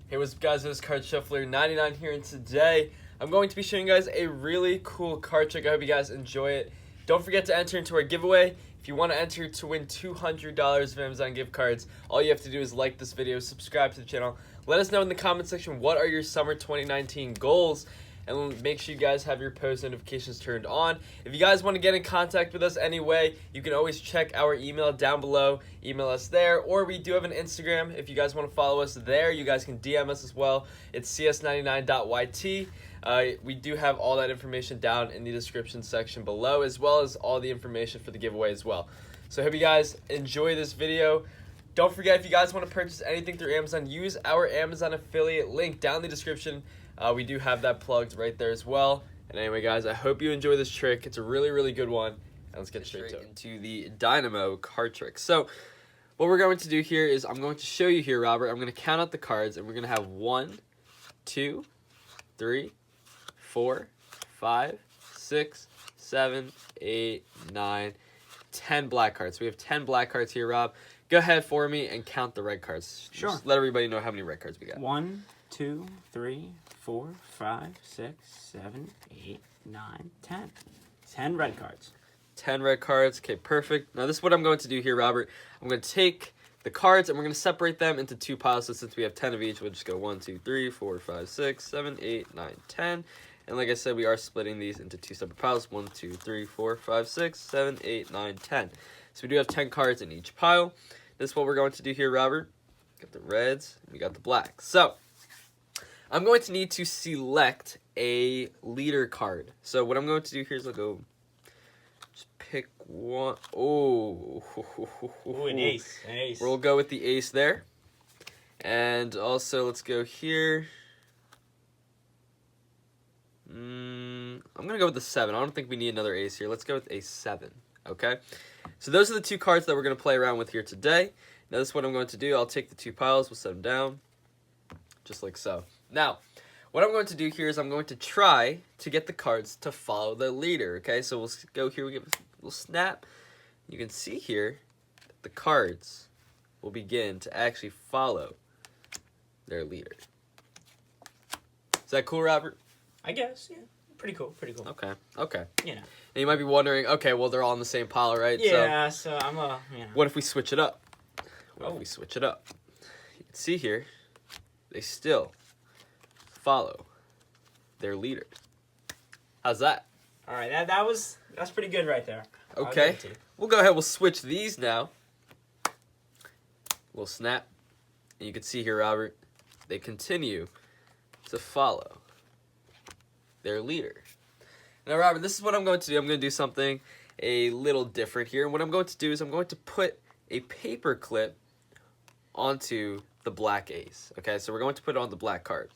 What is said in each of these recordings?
Hey, what's up guys, this is Card Shuffler 99 here, and today I'm going to be showing you guys a really cool card trick. I hope you guys enjoy it. Don't forget to enter into our giveaway. If you want to enter to win $200 of Amazon gift cards, all you have to do is like this video, subscribe to the channel. Let us know in the comment section what are your summer 2019 goals, and make sure you guys have your post notifications turned on. If you guys want to get in contact with us anyway, you can always check our email down below. Email us there, or we do have an Instagram. If you guys want to follow us there, you guys can DM us as well. It's cs99.yt. We do have all that information down in the description section below, as well as all the information for the giveaway as well. So I hope you guys enjoy this video. Don't forget, if you guys want to purchase anything through Amazon, use our Amazon affiliate link down in the description. We do have that plugged right there as well. And anyway, guys, I hope you enjoy this trick. It's a really, really good one. And let's get straight into the Dynamo card trick. So what we're going to do here is I'm going to show you here, Robert. I'm going to count out the cards, and we're going to have 1, 2, 3, 4, 5, 6, 7, 8, 9, 10 black cards. So we have 10 black cards here, Rob. Go ahead for me and count the red cards. Sure. Just let everybody know how many red cards we got. 1, 2, 3, 4, 5, 6, 7, 8, 9, 10. 10 red cards. 10 red cards. Okay, perfect. Now this is what I'm going to do here, Robert. I'm going to take the cards and we're going to separate them into two piles. So since we have 10 of each, we'll just go 1, 2, 3, 4, 5, 6, 7, 8, 9, 10. And like I said, we are splitting these into two separate piles. 1, 2, 3, 4, 5, 6, 7, 8, 9, 10. So we do have 10 cards in each pile. This is what we're going to do here, Robert. Got the reds, and we got the blacks. So I'm going to need to select a leader card. So what I'm going to do here is I'll go just pick one. Oh, Ooh, an ace. An ace. We'll go with the ace there. And also let's go here. I'm going to go with the 7. I don't think we need another ace here. Let's go with a 7. Okay? So those are the two cards that we're going to play around with here today. Now this is what I'm going to do. I'll take the two piles. We'll set them down. Just like so. Now, what I'm going to do here is I'm going to try to get the cards to follow the leader. Okay? So we'll go here. We give a little snap. You can see here that the cards will begin to actually follow their leader. Is that cool, Robert? I guess, yeah. Pretty cool, pretty cool. Okay, okay. Yeah. And you might be wondering, okay, well, they're all in the same pile, right? Yeah, so I'm What if we switch it up? What Oh. if we switch it up? You can see here, they still follow their leader. How's that? All right, that's pretty good right there. I'll give Okay. it to you. We'll go ahead, we'll switch these now. We'll snap. And you can see here, Robert, they continue to follow their leader. Now, Robert, this is what I'm going to do. I'm going to do something a little different here. And what I'm going to do is I'm going to put a paper clip onto the black ace. Okay, so we're going to put it on the black card.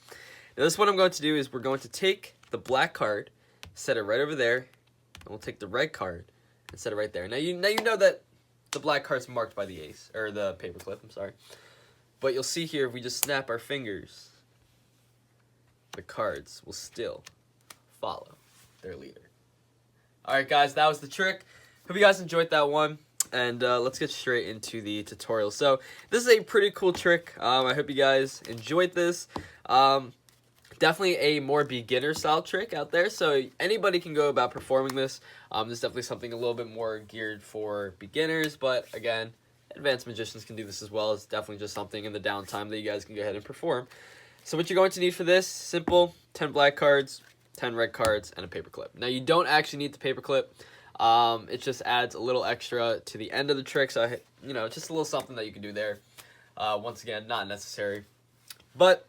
Now, this is what I'm going to do is we're going to take the black card, set it right over there, and we'll take the red card and set it right there. Now you know that the black card's marked by the ace, or the paper clip, I'm sorry. But you'll see here, if we just snap our fingers, the cards will still follow their leader. Alright guys, that was the trick. Hope you guys enjoyed that one. And let's get straight into the tutorial. So this is a pretty cool trick. I hope you guys enjoyed this. Definitely a more beginner style trick out there. So anybody can go about performing this. This is definitely something a little bit more geared for beginners. But again, advanced magicians can do this as well. It's definitely just something in the downtime that you guys can go ahead and perform. So what you're going to need for this, simple, 10 black cards, 10 red cards, and a paper clip. Now, you don't actually need the paper clip. It just adds a little extra to the end of the trick. So, you know, just a little something that you can do there. Once again, not necessary. But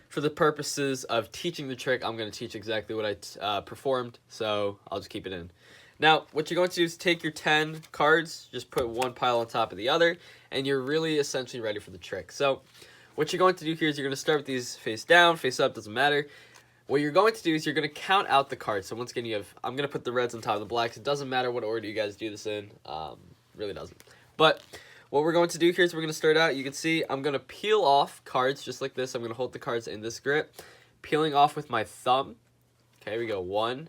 for the purposes of teaching the trick, I'm going to teach exactly what I performed. So I'll just keep it in. Now, what you're going to do is take your 10 cards, just put one pile on top of the other, and you're really essentially ready for the trick. So what you're going to do here is you're going to start with these face down, face up, doesn't matter. What you're going to do is you're going to count out the cards. So once again, I'm going to put the reds on top of the blacks. It doesn't matter what order you guys do this in. Really doesn't. But what we're going to do here is we're going to start out. You can see I'm going to peel off cards just like this. I'm going to hold the cards in this grip, peeling off with my thumb. Okay, we go 1,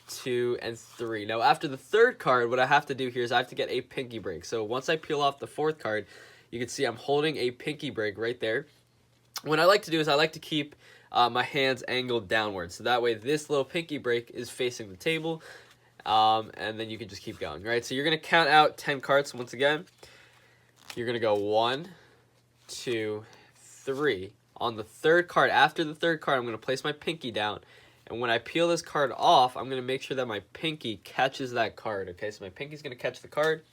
2, and 3. Now, after the third card, what I have to do here is I have to get a pinky break. So once I peel off the fourth card, you can see I'm holding a pinky break right there. what I like to do is I like to keep my hands angled downwards. So that way this little pinky break is facing the table. And then you can just keep going, right? So you're going to count out 10 cards once again. You're going to go 1, 2, 3. On the third card, after the third card, I'm going to place my pinky down. And when I peel this card off, I'm going to make sure that my pinky catches that card, okay? So my pinky's going to catch the card.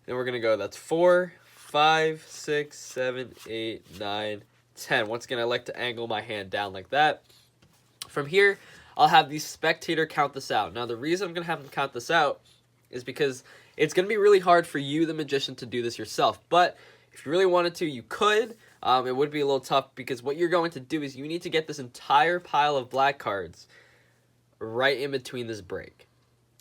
Then we're going to go, that's 4, 5, 6, 7, 8, 9, 10. Once again, I like to angle my hand down like that. From here, I'll have the spectator count this out. Now, the reason I'm going to have them count this out is because it's going to be really hard for you, the magician, to do this yourself. But if you really wanted to, you could. It would be a little tough because what you're going to do is you need to get this entire pile of black cards right in between this break.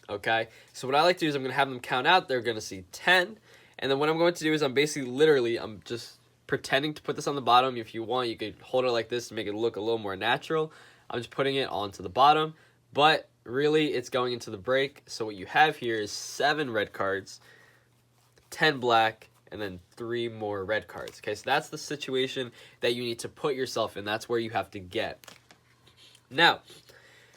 Okay? So what I like to do is I'm going to have them count out. They're going to see 10. And then what I'm going to do is I'm just pretending to put this on the bottom. If you want, you could hold it like this to make it look a little more natural. I'm just putting it onto the bottom. But really, it's going into the break. So what you have here is 7 red cards, 10 black, and then 3 more red cards. Okay, so that's the situation that you need to put yourself in. That's where you have to get. Now,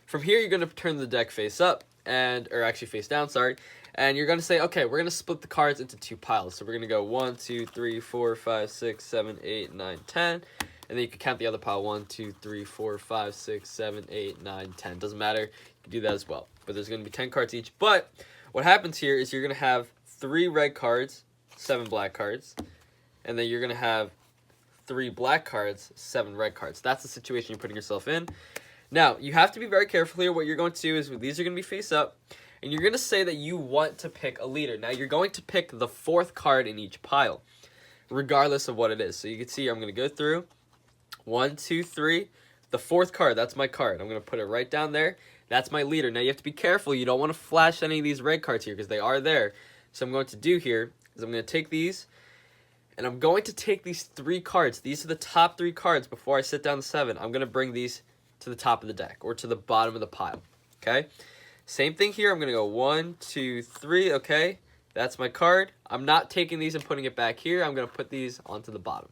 from here, you're going to turn the deck face up, or actually face down, sorry. And you're going to say, okay, we're going to split the cards into 2 piles. So we're going to go 1, 2, 3, 4, 5, 6, 7, 8, 9, 10. And then you can count the other pile. 1, 2, 3, 4, 5, 6, 7, 8, 9, 10. Doesn't matter. You can do that as well. But there's going to be 10 cards each. But what happens here is you're going to have 3 red cards, 7 black cards, and then you're going to have 3 black cards, 7 red cards. That's the situation you're putting yourself in. Now, you have to be very careful here. What you're going to do is these are going to be face up, and you're going to say that you want to pick a leader. Now, you're going to pick the 4th card in each pile, regardless of what it is. So you can see I'm going to go through 1, 2, 3. The 4th card, that's my card. I'm going to put it right down there. That's my leader. Now, you have to be careful. You don't want to flash any of these red cards here because they are there. So I'm going to do here is I'm going to take these, and I'm going to take these 3 cards. These are the top 3 cards before I sit down the 7. I'm going to bring these to the top of the deck or to the bottom of the pile, okay? Same thing here. I'm going to go 1, 2, 3, okay? That's my card. I'm not taking these and putting it back here. I'm going to put these onto the bottom.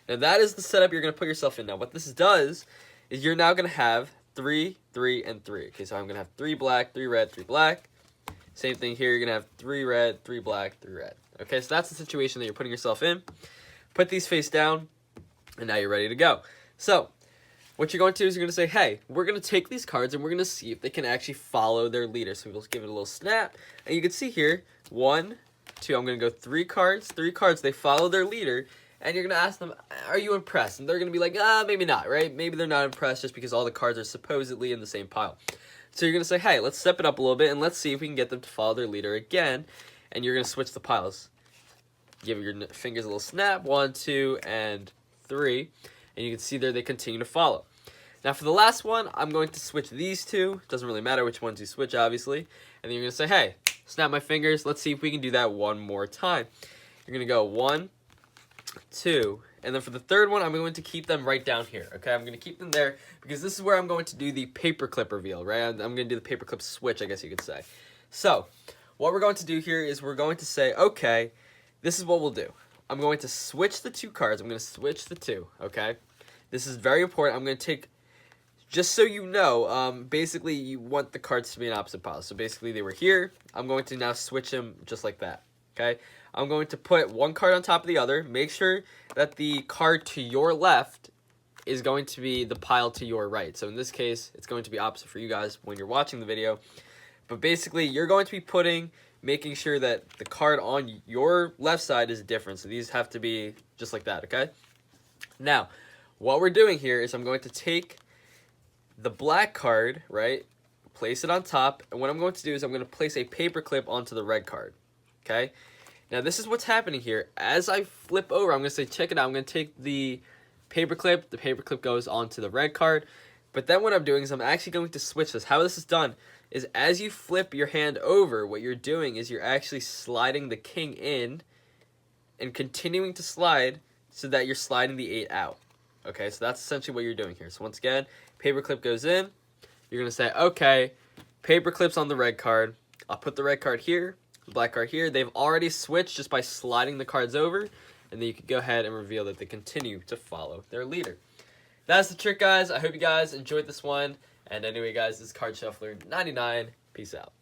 Now, that is the setup you're going to put yourself in. Now, what this does is you're now going to have 3, 3, and 3. Okay, so I'm going to have 3 black, 3 red, 3 black. Same thing here. You're going to have 3 red, 3 black, 3 red. Okay, so that's the situation that you're putting yourself in. Put these face down, and now you're ready to go. So, what you're going to do is you're going to say, hey, we're going to take these cards, and we're going to see if they can actually follow their leader. So we'll give it a little snap. And you can see here, 1, 2, I'm going to go 3 cards. 3 cards, they follow their leader. And you're going to ask them, are you impressed? And they're going to be like, maybe not, right? Maybe they're not impressed just because all the cards are supposedly in the same pile. So you're going to say, hey, let's step it up a little bit, and let's see if we can get them to follow their leader again. And you're going to switch the piles. Give your fingers a little snap. 1, 2, and 3. And you can see there they continue to follow. Now for the last one, I'm going to switch these 2. Doesn't really matter which ones you switch, obviously. And then you're going to say, hey, snap my fingers. Let's see if we can do that one more time. You're going to go 1, 2. And then for the third one, I'm going to keep them right down here. Okay, I'm going to keep them there because this is where I'm going to do the paperclip reveal, right? I'm going to do the paperclip switch, I guess you could say. So what we're going to do here is we're going to say, okay, this is what we'll do. I'm going to switch the 2 cards. I'm going to switch the 2, okay? This is very important. I'm going to take, just so you know, basically you want the cards to be in opposite piles. So basically they were here. I'm going to now switch them just like that, okay? I'm going to put one card on top of the other. Make sure that the card to your left is going to be the pile to your right. So in this case, it's going to be opposite for you guys when you're watching the video. But basically, you're going to be making sure that the card on your left side is different. So these have to be just like that, okay? Now, what we're doing here is I'm going to take the black card, right, place it on top, and what I'm going to do is I'm going to place a paper clip onto the red card, okay? Now, this is what's happening here. As I flip over, I'm going to say, check it out. I'm going to take the paperclip. The paperclip goes onto the red card. But then what I'm doing is I'm actually going to switch this. How this is done is as you flip your hand over, what you're doing is you're actually sliding the king in and continuing to slide so that you're sliding the 8 out. Okay, so that's essentially what you're doing here. So once again, paperclip goes in. You're going to say, okay, paperclip's on the red card. I'll put the red card here. Black card here. They've already switched just by sliding the cards over. and then you can go ahead and reveal that they continue to follow their leader. That's the trick, guys. I hope you guys enjoyed this one. And anyway, guys, this is Card Shuffler 99. Peace out.